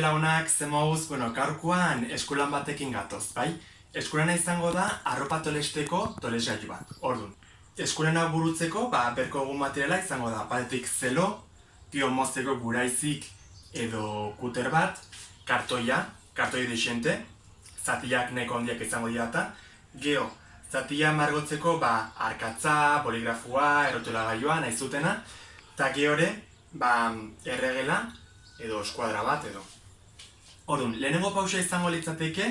launak, zemoz, gaurkoan eskulan batekin gatoz, bai? Eskulana izango da arropa tolesteko tolesgailu bat. Orduan, eskulana burutzeko, berko egun materiala izango da. Batetik zelo, gio mozteko guraizik edo kuter bat, kartoi desente, zatiak nahiko handiak izango dira eta, geo, zatia margotzeko arkatza, boligrafua, errotulagailua, nahi zutena, eta geore, erregela edo eskuadra bat edo. Orduan, lehenengo pausa izango litzateke,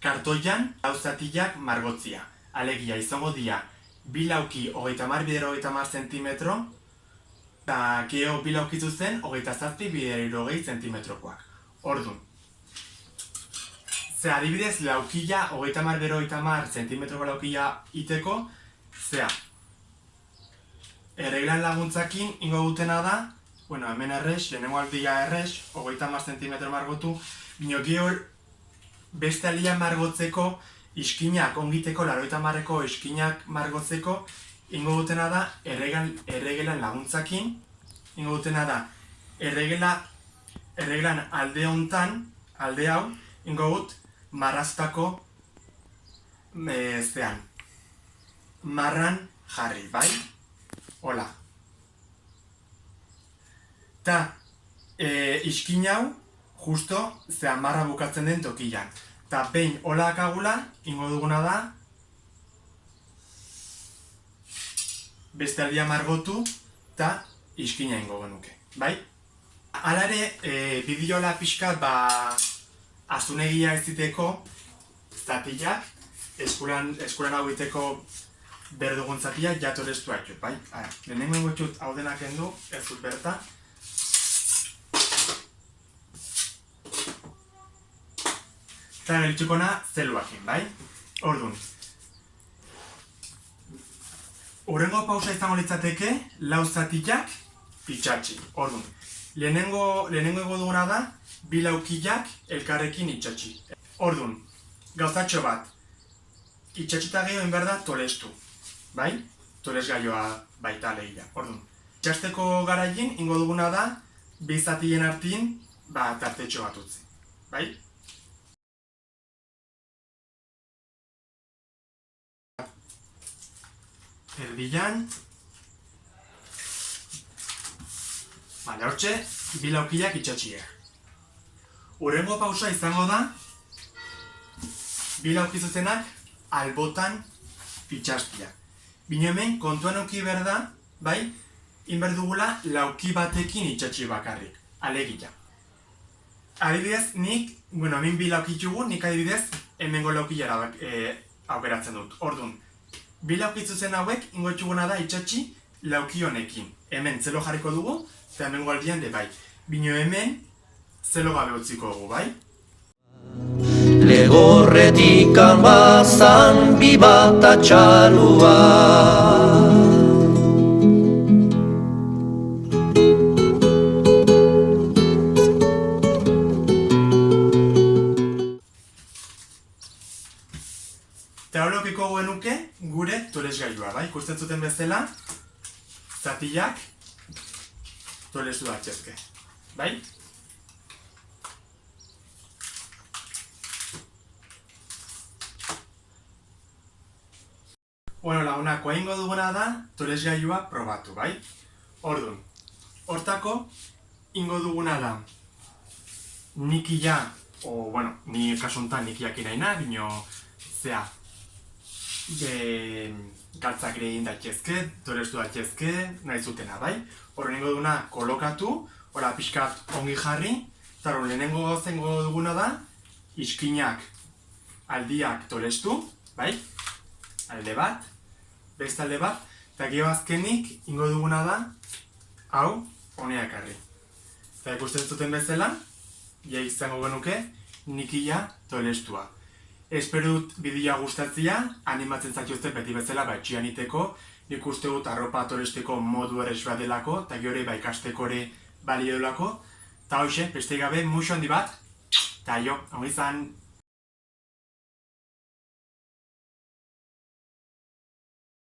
kartoian zatiak margotzia. Alegia, izango dira, bilauki 30-30 zentimetro, eta geho bilauki zuzen 27-20 zentimetrokoak. Orduan, adibidez, laukila 30-30 zentimetroko laukila iteko, erreglan laguntzakin ingo dutena da, hemen errex, lehenengo aldia errex, 30 zentimetro margotu, bino gehor beste aldia margotzeko, iskinak, ongiteko, 80ko iskinak margotzeko, ingo dutena da, erregelan laguntzakin, ingo dutena da, erreglan alde hontan, alde hau, ingo dut, marraztako, marran jarri, bai? Hola. Ta, iskin hau, justo, marra bukatzen den tokian. Ta, behin hola akagula, ingo duguna da, beste aldia margotu, ta, iskina ingo genuke, bai? Hala ere, bideola pixkat, azunegia ez diteko, zatiak, eskulan hau iteko berdugun zatiak jatoreztu haitut, bai? Lehenengo ingotxut hau denak endu, ez dut berta. Eta gelitxukona zeluakin, bai? Orduan. Hurrengo pausa izango litzateke, lau zatiak itxatxi. Orduan. Lehenengo duguna da, bi laukilak elkarrekin itxatxi. Orduan, gauzatxo bat, itxatxita geho behar da tolestu. Bai? Tolesgailua baita lehia. Orduan, itxasteko garaien ingo duguna da, bi zatien artin, tartetxo bat utzi. Bai? Erdian. Hortxe, bi laukilak itxatxiek. Hurrengo pausa izango da, bi laukizuzenak albotan itxastiak. Bino hemen, kontuan auki behar da, bai, inber dugula lauki batekin itxatxi bakarrik, alegia. Adibidez, hemen bi laukitxugu, nik adibidez, hemengo laukilara aukeratzen dut. Orduan, bi laukizuzen hauek, ingo txuguna da itxatxi lauki honekin. Hemen zelo jarriko dugu, eta hemengo aldian de bai. Bino hemen, zelo gabe utziko dugu, bai? Legorretikan bazan bi bat atxalua. Eta horokiko genuke gure tolesgailua, bai? Ikusten zuten bezala, zatiak tolestu datxezke, bai? Lagunak, ingo duguna da tolesgailua probatu, bai? Orduan, hortako ingo duguna da nikia, ni kasuntan nikiakin naina, bino galtzak ere egin datxezke, tolestu datxezke, nahi zutena, bai? Horren ingo duguna kolokatu, pixkat ongi jarri, eta lehenengo gauzengo duguna da, iskinak aldiak tolestu, bai? Alde bat, beste alde bat, eta geho azkenik ingo duguna da, hau, honea ekarri. Eta ikusten zuten bezala, izango genuke, nikia tolestua. Espero dut bideoa gustatzea, animatzen zaituzte beti bezala etxean iteko, nik uste dut arropa tolesteko modu errex bat delako, eta gero ikasteko ere balio delako, eta hoxe, beste gabe, muixo handi bat, eta ongi izan!